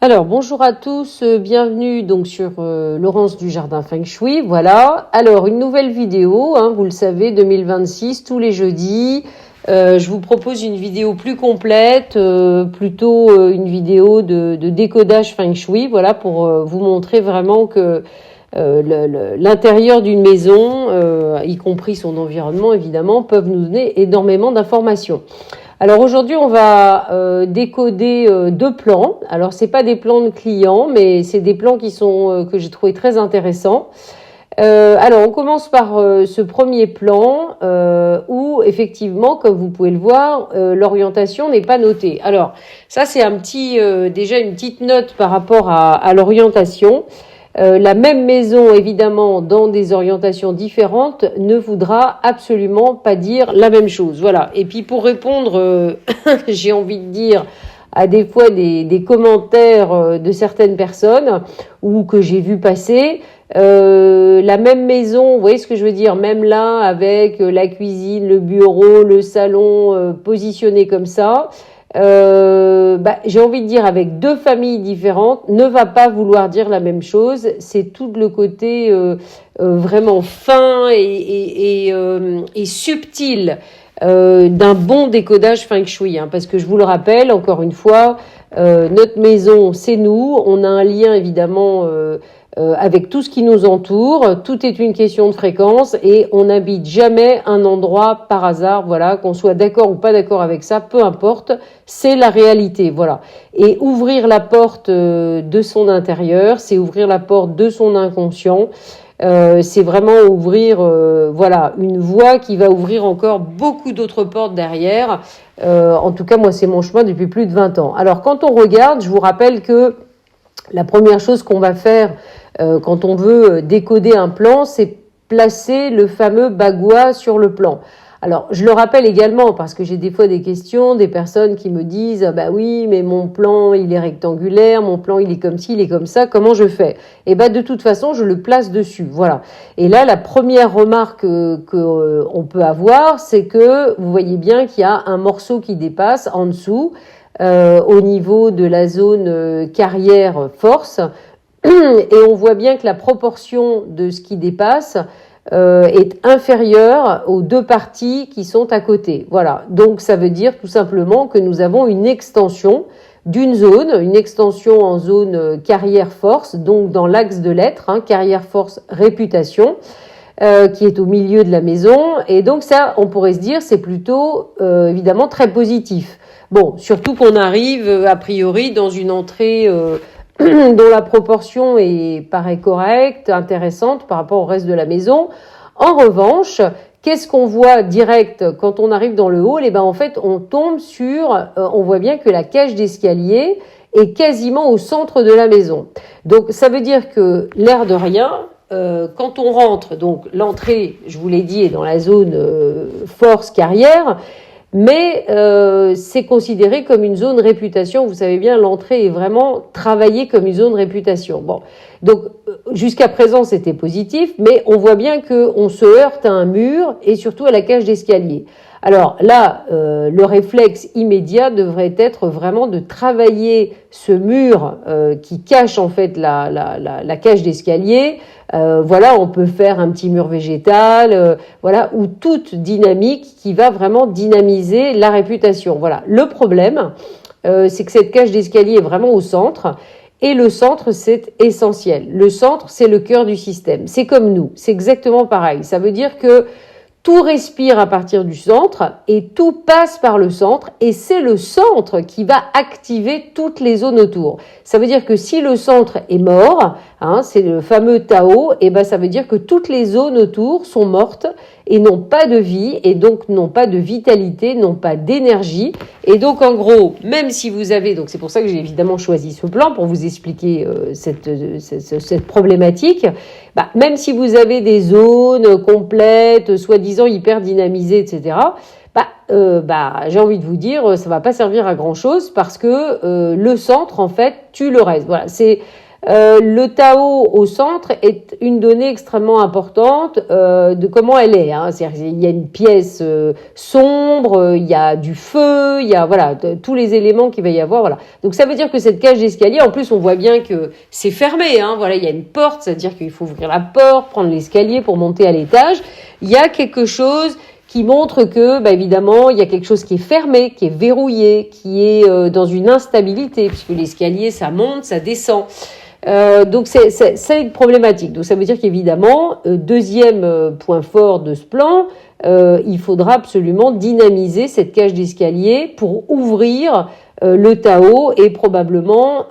Alors, bonjour à tous, bienvenue donc sur Laurence du Jardin Feng Shui. Voilà. Alors, une nouvelle vidéo, vous le savez, 2026, tous les jeudis. Je vous propose une vidéo plus complète, plutôt une vidéo de décodage Feng Shui, voilà, pour vous montrer vraiment que l'intérieur d'une maison, y compris son environnement évidemment, peuvent nous donner énormément d'informations. Alors aujourd'hui, on va décoder deux plans. Alors c'est pas des plans de clients, mais c'est des plans qui sont que j'ai trouvé très intéressants. Alors on commence par ce premier plan où effectivement, comme vous pouvez le voir, l'orientation n'est pas notée. Alors ça c'est un petit déjà une petite note par rapport à l'orientation. La même maison, évidemment, dans des orientations différentes, ne voudra absolument pas dire la même chose. Voilà. Et puis pour répondre, j'ai envie de dire, à des fois des commentaires de certaines personnes ou que j'ai vu passer, la même maison, vous voyez ce que je veux dire, même là, avec la cuisine, le bureau, le salon positionné comme ça, j'ai envie de dire avec deux familles différentes, ne va pas vouloir dire la même chose. C'est tout le côté vraiment fin et subtil d'un bon décodage Feng Shui. Parce que je vous le rappelle, encore une fois, notre maison, c'est nous. On a un lien évidemment avec tout ce qui nous entoure. Tout est une question de fréquence et on n'habite jamais un endroit par hasard. Voilà, qu'on soit d'accord ou pas d'accord avec ça, peu importe, c'est la réalité. Voilà. Et ouvrir la porte de son intérieur, c'est ouvrir la porte de son inconscient. C'est vraiment ouvrir une voie qui va ouvrir encore beaucoup d'autres portes derrière. En tout cas, moi, c'est mon chemin depuis plus de 20 ans. Alors, quand on regarde, je vous rappelle que la première chose qu'on va faire quand on veut décoder un plan, c'est placer le fameux bagua sur le plan. Alors, je le rappelle également parce que j'ai des fois des questions, des personnes qui me disent « Ah bah oui, mais mon plan, il est rectangulaire, mon plan, il est comme ci, il est comme ça, comment je fais ?» Eh ben, de toute façon, je le place dessus, voilà. Et là, la première remarque qu'on peut avoir, c'est que vous voyez bien qu'il y a un morceau qui dépasse en dessous, au niveau de la zone carrière force, et on voit bien que la proportion de ce qui dépasse est inférieure aux deux parties qui sont à côté. Voilà. Donc ça veut dire tout simplement que nous avons une extension d'une zone, une extension en zone carrière force, donc dans l'axe de l'être, carrière force réputation, qui est au milieu de la maison. Et donc ça, on pourrait se dire, c'est plutôt évidemment très positif. Bon, surtout qu'on arrive a priori dans une entrée dont la proportion paraît correcte, intéressante par rapport au reste de la maison. En revanche, qu'est-ce qu'on voit direct quand on arrive dans le hall? Et ben en fait, on tombe sur, on voit bien que la cage d'escalier est quasiment au centre de la maison. Donc ça veut dire que l'air de rien, quand on rentre, donc l'entrée, je vous l'ai dit, est dans la zone force carrière. Mais c'est considéré comme une zone réputation. Vous savez bien, l'entrée est vraiment travaillée comme une zone réputation. Bon, donc jusqu'à présent c'était positif, mais on voit bien que on se heurte à un mur et surtout à la cage d'escalier. Alors là, le réflexe immédiat devrait être vraiment de travailler ce mur qui cache en fait la cage d'escalier. Voilà, on peut faire un petit mur végétal, voilà, ou toute dynamique qui va vraiment dynamiser la réputation. Voilà. Le problème, c'est que cette cage d'escalier est vraiment au centre. Et le centre, c'est essentiel. Le centre, c'est le cœur du système. C'est comme nous. C'est exactement pareil. Ça veut dire que tout respire à partir du centre et tout passe par le centre et c'est le centre qui va activer toutes les zones autour. Ça veut dire que si le centre est mort, c'est le fameux Tao, et ben ça veut dire que toutes les zones autour sont mortes et n'ont pas de vie et donc n'ont pas de vitalité, n'ont pas d'énergie. Et donc en gros, même si vous avez, donc c'est pour ça que j'ai évidemment choisi ce plan pour vous expliquer cette problématique, même si vous avez des zones complètes, soi-disant hyper dynamisées, etc., j'ai envie de vous dire, ça va pas servir à grand chose parce que le centre, en fait, tue le reste. Voilà, c'est Le Tao au centre est une donnée extrêmement importante de comment elle est. Hein. C'est-à-dire, il y a une pièce sombre, il y a du feu, il y a voilà tous les éléments qu'il va y avoir. Voilà. Donc ça veut dire que cette cage d'escalier, en plus on voit bien que c'est fermé. Hein. Voilà, il y a une porte, c'est-à-dire qu'il faut ouvrir la porte, prendre l'escalier pour monter à l'étage. Il y a quelque chose qui montre que, évidemment, il y a quelque chose qui est fermé, qui est verrouillé, qui est dans une instabilité, puisque l'escalier, ça monte, ça descend. Donc c'est une problématique. Donc ça veut dire qu'évidemment, deuxième point fort de ce plan, il faudra absolument dynamiser cette cage d'escalier pour ouvrir le Tao et probablement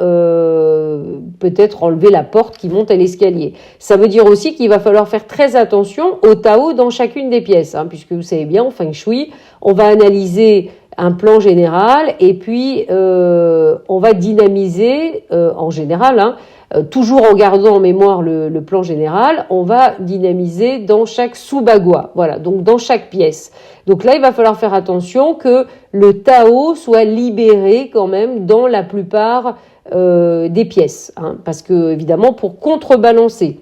peut-être enlever la porte qui monte à l'escalier. Ça veut dire aussi qu'il va falloir faire très attention au Tao dans chacune des pièces, hein, puisque vous savez bien, en Feng Shui, on va analyser un plan général et puis on va dynamiser en général, hein, toujours en gardant en mémoire le plan général, on va dynamiser dans chaque sous-bagua, voilà, donc dans chaque pièce. Donc là, il va falloir faire attention que le Tao soit libéré quand même dans la plupart des pièces, hein, parce que évidemment, pour contrebalancer,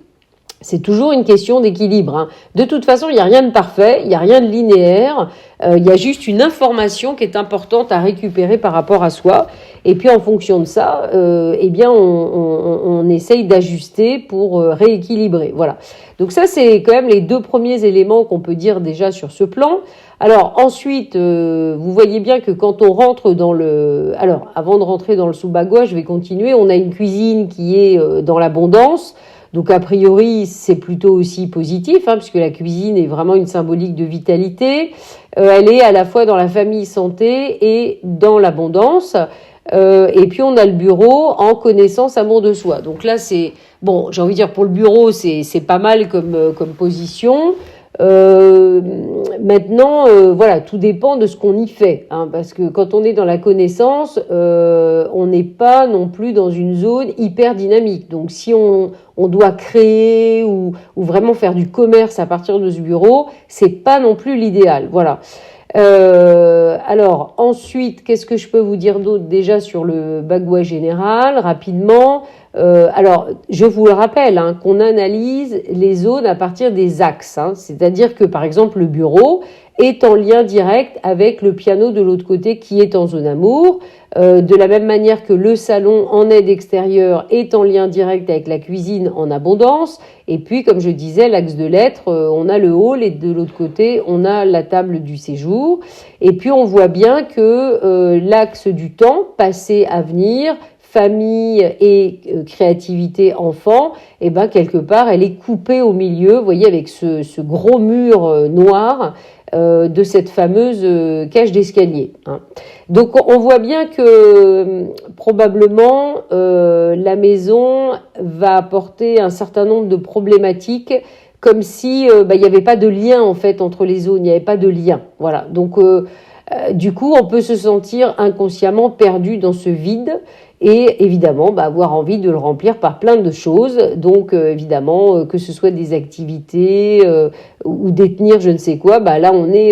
c'est toujours une question d'équilibre. Hein. De toute façon, il n'y a rien de parfait, il n'y a rien de linéaire, il y a juste une information qui est importante à récupérer par rapport à soi. Et puis en fonction de ça, eh bien, on essaye d'ajuster pour rééquilibrer. Voilà. Donc ça, c'est quand même les deux premiers éléments qu'on peut dire déjà sur ce plan. Alors ensuite, vous voyez bien que quand on rentre dans le... Alors, avant de rentrer dans le sous-bagua, je vais continuer. On a une cuisine qui est dans l'abondance. Donc a priori, c'est plutôt aussi positif, hein, puisque la cuisine est vraiment une symbolique de vitalité. Elle est à la fois dans la famille santé et dans l'abondance. Et puis on a le bureau en connaissance, amour de soi. Donc là, c'est bon, j'ai envie de dire pour le bureau, c'est pas mal comme position. Maintenant, voilà, tout dépend de ce qu'on y fait, hein, parce que quand on est dans la connaissance, on n'est pas non plus dans une zone hyper dynamique. Donc, si on doit créer ou vraiment faire du commerce à partir de ce bureau, c'est pas non plus l'idéal. Voilà. Alors ensuite, qu'est-ce que je peux vous dire d'autre déjà sur le bagua général rapidement. Alors, je vous le rappelle, hein, qu'on analyse les zones à partir des axes, hein, c'est-à-dire que par exemple le bureau est en lien direct avec le piano de l'autre côté qui est en zone amour, de la même manière que le salon en aide extérieure est en lien direct avec la cuisine en abondance, et puis comme je disais, l'axe de l'être, on a le hall et de l'autre côté on a la table du séjour, et puis on voit bien que l'axe du temps, passé, avenir, famille et créativité enfant, et ben quelque part elle est coupée au milieu, vous voyez, avec ce gros mur noir de cette fameuse cage d'escalier. Hein. Donc on voit bien que probablement la maison va apporter un certain nombre de problématiques, comme si il n'y avait pas de lien en fait entre les zones, il n'y avait pas de lien. Voilà. Donc du coup, on peut se sentir inconsciemment perdu dans ce vide et évidemment avoir envie de le remplir par plein de choses. Donc évidemment, que ce soit des activités ou détenir je ne sais quoi, là on est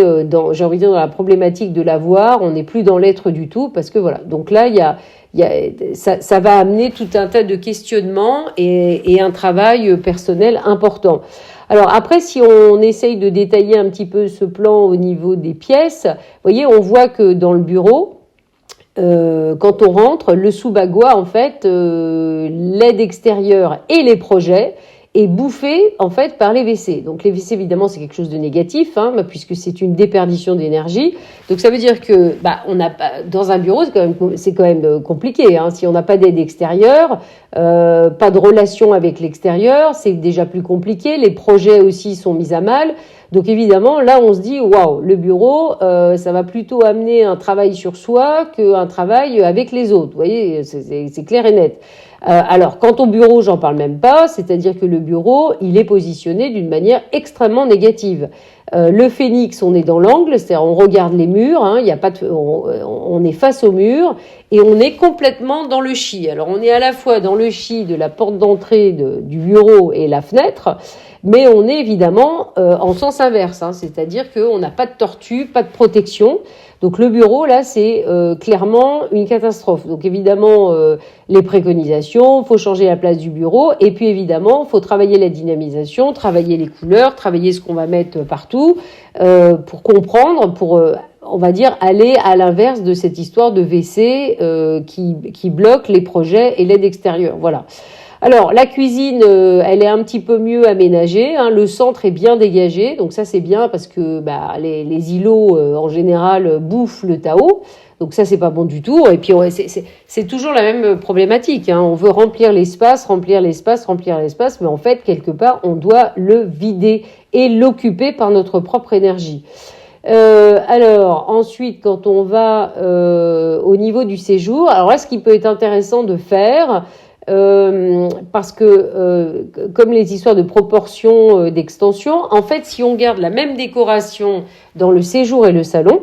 j'ai envie de dire dans la problématique de l'avoir, on n'est plus dans l'être du tout parce que voilà. Donc là, ça va amener tout un tas de questionnements et un travail personnel important. Alors après, si on essaye de détailler un petit peu ce plan au niveau des pièces, vous voyez, on voit que dans le bureau, quand on rentre, le sous-bagua, en fait, l'aide extérieure et les projets est bouffé en fait par les WC. Donc les WC évidemment c'est quelque chose de négatif, hein, puisque c'est une déperdition d'énergie. Donc ça veut dire que on a dans un bureau c'est quand même compliqué. Hein, si on n'a pas d'aide extérieure, pas de relation avec l'extérieur, c'est déjà plus compliqué. Les projets aussi sont mis à mal. Donc évidemment là on se dit waouh, le bureau ça va plutôt amener un travail sur soi qu'un travail avec les autres. Vous voyez, c'est clair et net. Alors, quant au bureau, j'en parle même pas, c'est-à-dire que le bureau, il est positionné d'une manière extrêmement négative. Le phénix, on est dans l'angle, c'est-à-dire on regarde les murs, hein, y a pas de, on est face au mur et on est complètement dans le chi. Alors, on est à la fois dans le chi de la porte d'entrée du bureau et la fenêtre, mais on est évidemment en sens inverse, hein, c'est-à-dire qu'on n'a pas de tortue, pas de protection. Donc le bureau, là, c'est clairement une catastrophe. Donc évidemment, les préconisations, faut changer la place du bureau, et puis évidemment, faut travailler la dynamisation, travailler les couleurs, travailler ce qu'on va mettre partout, pour comprendre, pour on va dire aller à l'inverse de cette histoire de WC qui bloque les projets et l'aide extérieure. Voilà. Alors, la cuisine, elle est un petit peu mieux aménagée, hein, le centre est bien dégagé, donc ça c'est bien parce que les îlots en général bouffent le Tao, donc ça c'est pas bon du tout. Et puis c'est toujours la même problématique, hein, on veut remplir l'espace, mais en fait quelque part on doit le vider et l'occuper par notre propre énergie. Alors ensuite, quand on va au niveau du séjour, alors là ce qui peut être intéressant de faire, parce que comme les histoires de proportion, d'extension, en fait si on garde la même décoration dans le séjour et le salon,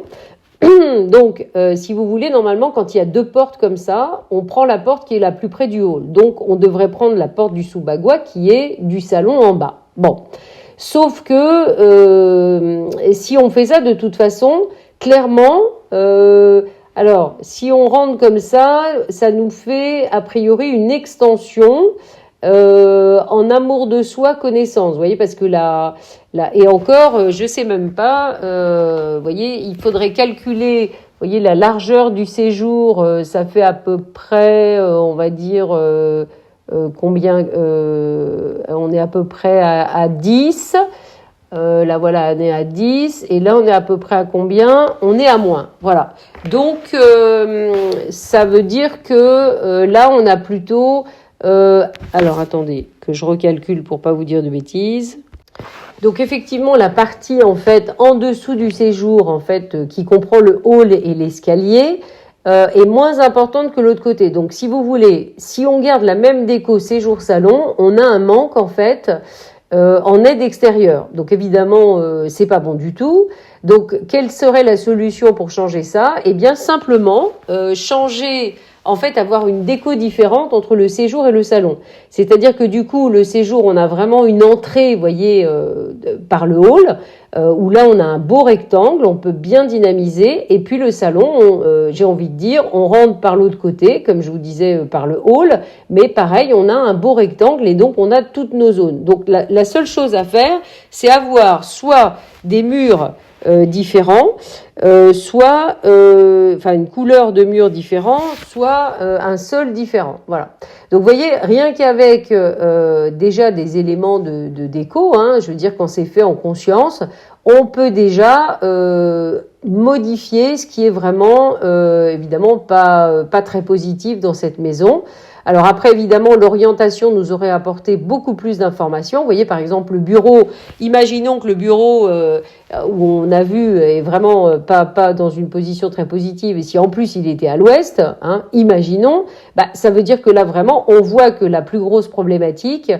donc si vous voulez, normalement quand il y a deux portes comme ça, on prend la porte qui est la plus près du hall, donc on devrait prendre la porte du sous-bagua qui est du salon en bas. Bon, sauf que si on fait ça de toute façon, clairement, alors, si on rentre comme ça nous fait a priori une extension en amour de soi, connaissance. Vous voyez, parce que là, et encore, je sais même pas. Vous voyez, il faudrait calculer. Vous voyez, la largeur du séjour, ça fait à peu près, on va dire combien. On est à peu près à 10. Là, voilà, on est à 10. Et là, on est à peu près à combien? On est à moins. Voilà. Donc, ça veut dire que là, on a plutôt... alors, attendez, que je recalcule pour pas vous dire de bêtises. Donc, effectivement, la partie, en fait, en dessous du séjour, en fait, qui comprend le hall et l'escalier, est moins importante que l'autre côté. Donc, si vous voulez, si on garde la même déco séjour-salon, on a un manque, en fait... en aide extérieure. Donc évidemment, c'est pas bon du tout. Donc quelle serait la solution pour changer ça? Eh bien simplement changer, en fait avoir une déco différente entre le séjour et le salon. C'est-à-dire que du coup, le séjour, on a vraiment une entrée, vous voyez, par le hall, où là on a un beau rectangle, on peut bien dynamiser, et puis le salon, j'ai envie de dire, on rentre par l'autre côté, comme je vous disais, par le hall, mais pareil, on a un beau rectangle, et donc on a toutes nos zones. Donc la seule chose à faire, c'est avoir soit des murs différents, soit une couleur de mur différent, soit un sol différent. Voilà. Donc vous voyez, rien qu'avec déjà des éléments de déco, hein, je veux dire quand c'est fait en conscience, on peut déjà modifier ce qui est vraiment évidemment pas très positif dans cette maison. Alors après, évidemment, l'orientation nous aurait apporté beaucoup plus d'informations. Vous voyez, par exemple, le bureau, imaginons que le bureau où on a vu est vraiment pas dans une position très positive, et si en plus il était à l'ouest, hein, imaginons, ça veut dire que là vraiment, on voit que la plus grosse problématique,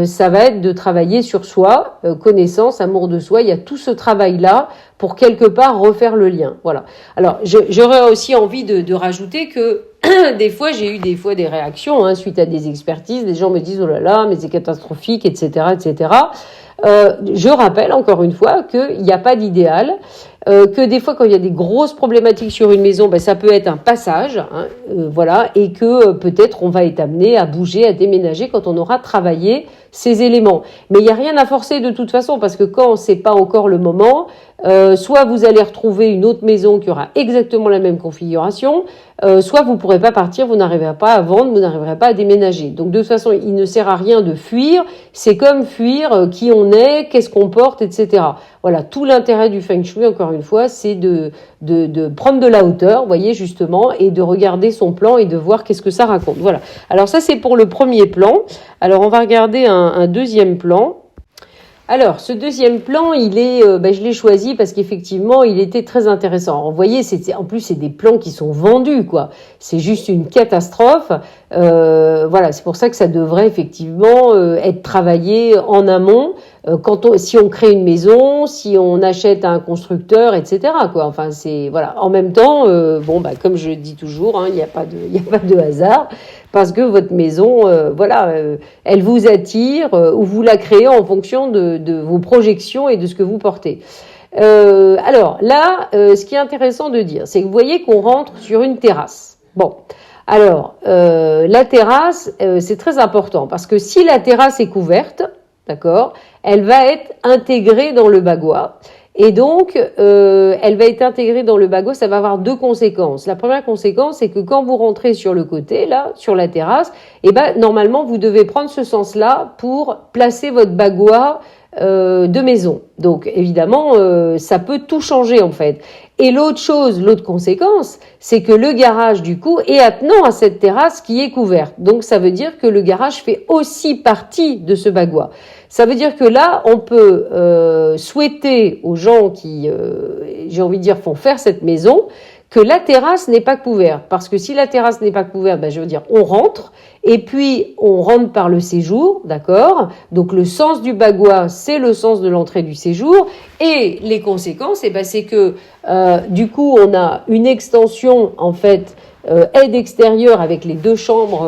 ça va être de travailler sur soi, connaissance, amour de soi. Il y a tout ce travail-là pour quelque part refaire le lien. Voilà. Alors, j'aurais aussi envie de rajouter que des fois, j'ai eu des réactions suite à des expertises. Les gens me disent « Oh là là, mais c'est catastrophique, etc. etc. » Je rappelle encore une fois qu'il n'y a pas d'idéal, que des fois quand il y a des grosses problématiques sur une maison, ça peut être un passage, voilà, et que peut-être on va être amené à bouger, à déménager quand on aura travaillé ces éléments. Mais il n'y a rien à forcer de toute façon, parce que quand c'est pas encore le moment, soit vous allez retrouver une autre maison qui aura exactement la même configuration, soit vous pourrez pas partir, vous n'arriverez pas à vendre, vous n'arriverez pas à déménager. Donc de toute façon, il ne sert à rien de fuir, c'est comme fuir qui on est, qu'est-ce qu'on porte, etc. Voilà, tout l'intérêt du Feng Shui, encore une fois, c'est de prendre de la hauteur, vous voyez, justement, et de regarder son plan et de voir qu'est-ce que ça raconte. Voilà. Alors ça, c'est pour le premier plan. Alors on va regarder un deuxième plan. Alors, ce deuxième plan, il est, je l'ai choisi parce qu'effectivement, il était très intéressant. Alors, vous voyez, en plus, c'est des plans qui sont vendus, quoi. C'est juste une catastrophe. Voilà, c'est pour ça que ça devrait effectivement être travaillé en amont. Si on crée une maison, si on achète à un constructeur, etc., quoi. Enfin, c'est voilà. En même temps, comme je dis toujours, il n'y a pas de hasard. Parce que votre maison, elle vous attire ou vous la créez en fonction de vos projections et de ce que vous portez. Alors là, ce qui est intéressant de dire, c'est que vous voyez qu'on rentre sur une terrasse. Bon, alors la terrasse, c'est très important parce que si la terrasse est couverte, d'accord, elle va être intégrée dans le bagua. Et donc, elle va être intégrée dans le bagua, ça va avoir deux conséquences. La première conséquence, c'est que quand vous rentrez sur le côté, là, sur la terrasse, eh ben, normalement, vous devez prendre ce sens-là pour placer votre bagua de maison. Donc, évidemment, ça peut tout changer, en fait. Et l'autre conséquence, c'est que le garage, du coup, est attenant à cette terrasse qui est couverte. Donc, ça veut dire que le garage fait aussi partie de ce bagua. Ça veut dire que là, on peut souhaiter aux gens qui, j'ai envie de dire, font faire cette maison, que la terrasse n'est pas couverte. Parce que si la terrasse n'est pas couverte, ben, je veux dire, on rentre, et puis on rentre par le séjour, d'accord? Donc le sens du bagua, c'est le sens de l'entrée du séjour, et les conséquences, eh ben, c'est que du coup, on a une extension, en fait, aide extérieure avec les deux chambres,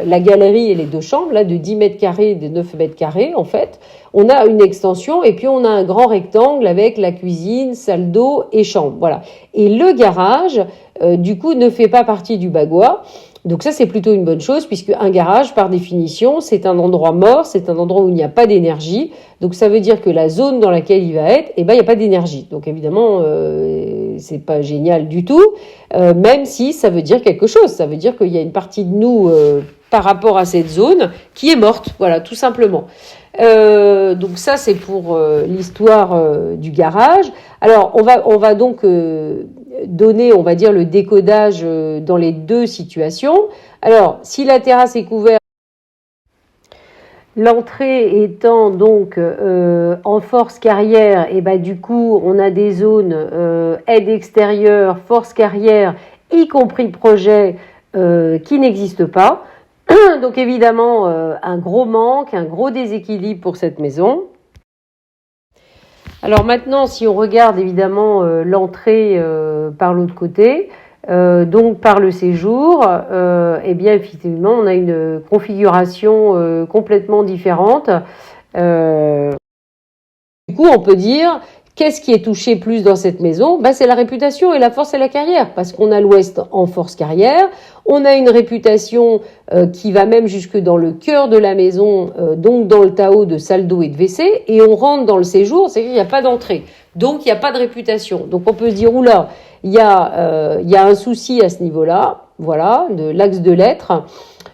la galerie et les deux chambres, là, de 10 mètres carrés et de 9 mètres carrés, en fait. On a une extension et puis on a un grand rectangle avec la cuisine, salle d'eau et chambre. Voilà. Et le garage, du coup, ne fait pas partie du bagua. Donc ça, c'est plutôt une bonne chose puisque un garage, par définition, c'est un endroit mort, c'est un endroit où il n'y a pas d'énergie. Donc ça veut dire que la zone dans laquelle il va être, eh ben, il n'y a pas d'énergie. Donc évidemment, c'est pas génial du tout, même si ça veut dire quelque chose. Ça veut dire qu'il y a une partie de nous par rapport à cette zone qui est morte. Voilà, tout simplement. Donc ça, c'est pour l'histoire du garage. Alors, on va donc donner, on va dire, le décodage dans les deux situations. Alors, si la terrasse est couverte, l'entrée étant donc en force carrière, et ben du coup, on a des zones aide extérieure, force carrière, y compris projet qui n'existent pas. Donc évidemment, un gros manque, un gros déséquilibre pour cette maison. Alors maintenant, si on regarde évidemment l'entrée par l'autre côté, donc par le séjour, eh bien effectivement, on a une configuration complètement différente. Du coup, on peut dire, qu'est-ce qui est touché plus dans cette maison? Ben, c'est la réputation et la force et la carrière, parce qu'on a l'Ouest en force carrière, on a une réputation qui va même jusque dans le cœur de la maison, donc dans le Tao de salle d'eau et de WC, et on rentre dans le séjour, c'est-à-dire qu'il n'y a pas d'entrée, donc il n'y a pas de réputation. Donc on peut se dire, oula, il y a un souci à ce niveau-là, voilà, de l'axe de l'être.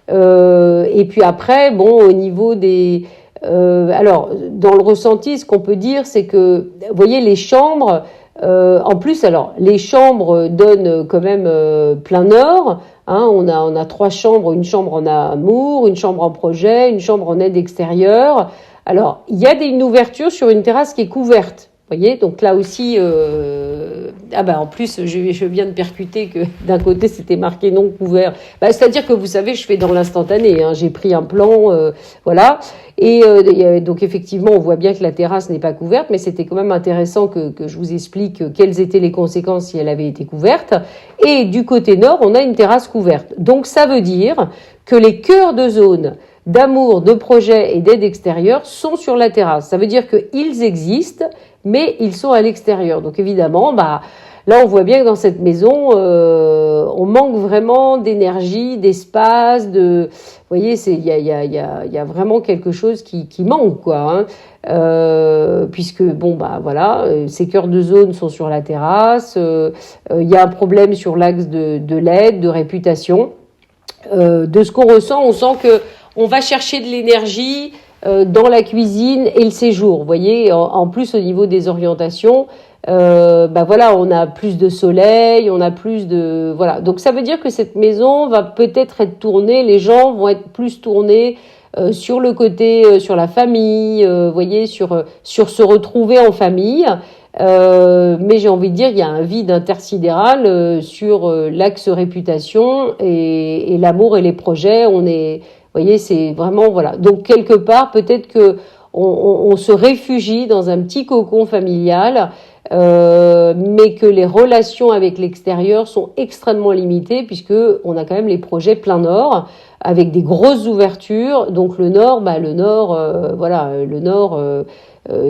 Et puis après, bon, au niveau des... alors, dans le ressenti, ce qu'on peut dire, c'est que, vous voyez, les chambres, en plus, alors, les chambres donnent quand même plein nord. Hein, on a 3 chambres, une chambre en amour, une chambre en projet, une chambre en aide extérieure. Alors, il y a une ouverture sur une terrasse qui est couverte. Vous voyez, donc là aussi, en plus, je viens de percuter que d'un côté, c'était marqué non couvert. C'est-à-dire que vous savez, je fais dans l'instantané. Hein, j'ai pris un plan, voilà. Et donc effectivement, on voit bien que la terrasse n'est pas couverte, mais c'était quand même intéressant que je vous explique quelles étaient les conséquences si elle avait été couverte. Et du côté nord, on a une terrasse couverte. Donc ça veut dire que les cœurs de zone d'amour, de projet et d'aide extérieure sont sur la terrasse. Ça veut dire qu'ils existent, mais ils sont à l'extérieur. Donc évidemment, là on voit bien que dans cette maison, on manque vraiment d'énergie, d'espace, vous voyez, il y a vraiment quelque chose qui manque, quoi. Hein. Puisque voilà, ces cœurs de zone sont sur la terrasse. Il y a un problème sur l'axe de l'aide, de réputation. De ce qu'on ressent, on sent que on va chercher de l'énergie dans la cuisine et le séjour. Vous voyez, en plus au niveau des orientations, voilà, on a plus de soleil, on a plus de voilà. Donc ça veut dire que cette maison va peut-être être tournée, les gens vont être plus tournés sur le côté, sur la famille, vous voyez, sur se retrouver en famille. Mais j'ai envie de dire, il y a un vide intersidéral sur l'axe réputation et l'amour et les projets. Vous voyez, c'est vraiment voilà. Donc quelque part, peut-être que on se réfugie dans un petit cocon familial, mais que les relations avec l'extérieur sont extrêmement limitées puisque on a quand même les projets plein nord avec des grosses ouvertures. Donc le nord, voilà, le nord.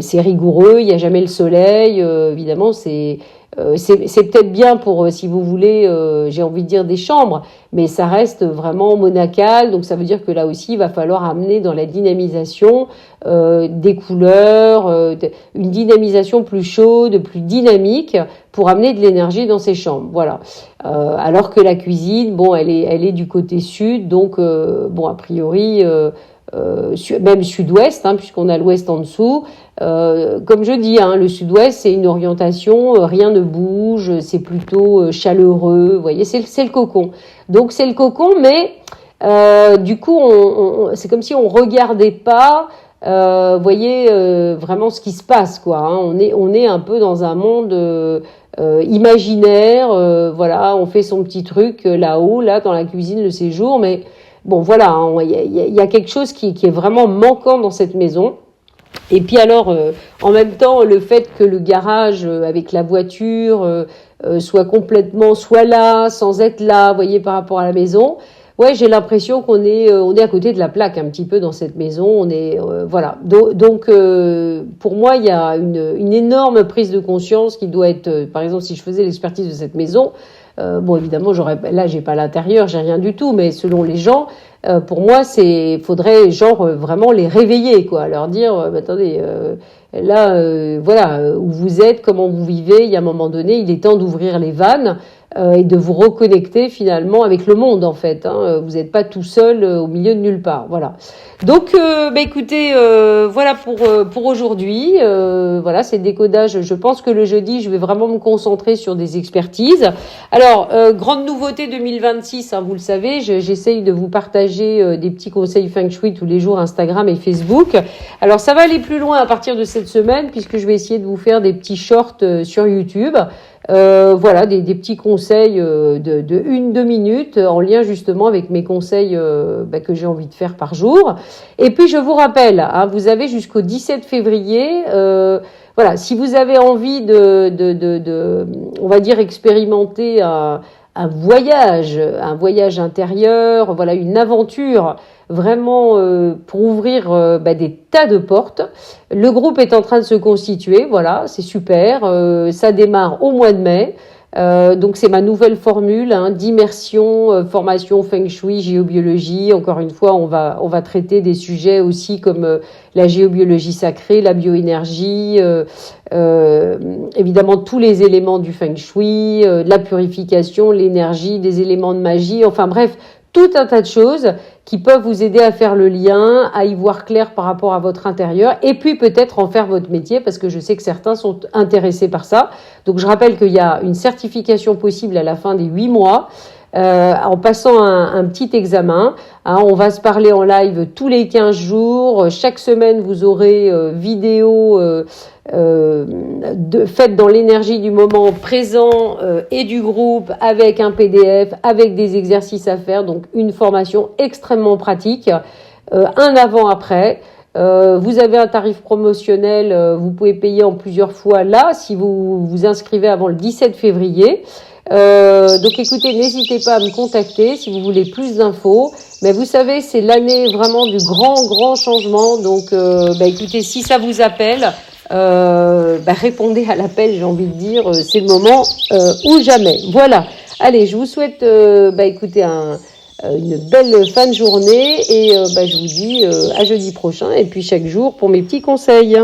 c'est rigoureux, il n'y a jamais le soleil, évidemment c'est peut-être bien pour, si vous voulez, j'ai envie de dire des chambres, mais ça reste vraiment monacal, donc ça veut dire que là aussi, il va falloir amener dans la dynamisation des couleurs, une dynamisation plus chaude, plus dynamique, pour amener de l'énergie dans ces chambres. Voilà. Alors que la cuisine, bon, elle est du côté sud, donc bon, a priori, même sud-ouest, hein, puisqu'on a l'ouest en dessous. Comme je dis, hein, le sud-ouest, c'est une orientation, rien ne bouge, c'est plutôt chaleureux. Vous voyez, c'est le cocon. Donc c'est le cocon, mais du coup, c'est comme si on regardait pas. Voyez vraiment ce qui se passe, quoi. Hein. On est un peu dans un monde imaginaire. Voilà, on fait son petit truc là-haut, là dans la cuisine, le séjour, mais bon, voilà, hein, y a quelque chose qui est vraiment manquant dans cette maison. Et puis alors, en même temps, le fait que le garage avec la voiture soit là, sans être là, vous voyez, par rapport à la maison. Ouais, j'ai l'impression qu'on est à côté de la plaque un petit peu dans cette maison. On est voilà. Donc pour moi, il y a une énorme prise de conscience qui doit être. Par exemple, si je faisais l'expertise de cette maison, bon, évidemment, j'ai pas l'intérieur, j'ai rien du tout, mais selon les gens, pour moi, faudrait genre vraiment les réveiller, quoi, leur dire, attendez, là, voilà, où vous êtes, comment vous vivez, il y a un moment donné, il est temps d'ouvrir les vannes et de vous reconnecter finalement avec le monde, en fait. Hein. Vous n'êtes pas tout seul au milieu de nulle part, voilà. Donc, écoutez, voilà pour aujourd'hui. Voilà, c'est le décodage. Je pense que le jeudi, je vais vraiment me concentrer sur des expertises. Alors, grande nouveauté 2026, hein, vous le savez, j'essaye de vous partager des petits conseils Feng Shui tous les jours, Instagram et Facebook. Alors, ça va aller plus loin à partir de cette semaine, puisque je vais essayer de vous faire des petits shorts sur YouTube. Voilà, des petits conseils de 1-2 minutes en lien justement avec mes conseils que j'ai envie de faire par jour. Et puis je vous rappelle, hein, vous avez jusqu'au 17 février, voilà, si vous avez envie on va dire expérimenter un voyage intérieur, voilà, une aventure vraiment pour ouvrir des tas de portes. Le groupe est en train de se constituer, voilà, c'est super. Ça démarre au mois de mai. Donc c'est ma nouvelle formule d'immersion, formation Feng Shui, géobiologie. Encore une fois, on va traiter des sujets aussi comme la géobiologie sacrée, la bioénergie, évidemment tous les éléments du Feng Shui, la purification, l'énergie, des éléments de magie. Enfin bref, tout un tas de choses qui peuvent vous aider à faire le lien, à y voir clair par rapport à votre intérieur, et puis peut-être en faire votre métier, parce que je sais que certains sont intéressés par ça. Donc je rappelle qu'il y a une certification possible à la fin des 8 mois, en passant un petit examen. Hein, on va se parler en live tous les 15 jours. Chaque semaine, vous aurez vidéo faite dans l'énergie du moment présent et du groupe, avec un PDF, avec des exercices à faire. Donc une formation extrêmement pratique, un avant-après. Vous avez un tarif promotionnel, vous pouvez payer en plusieurs fois là, si vous vous inscrivez avant le 17 février. Donc écoutez, n'hésitez pas à me contacter si vous voulez plus d'infos. Mais vous savez, c'est l'année vraiment du grand changement. Donc écoutez, si ça vous appelle, répondez à l'appel, j'ai envie de dire, c'est le moment ou jamais. Voilà. Allez, je vous souhaite écoutez une belle fin de journée et je vous dis à jeudi prochain et puis chaque jour pour mes petits conseils.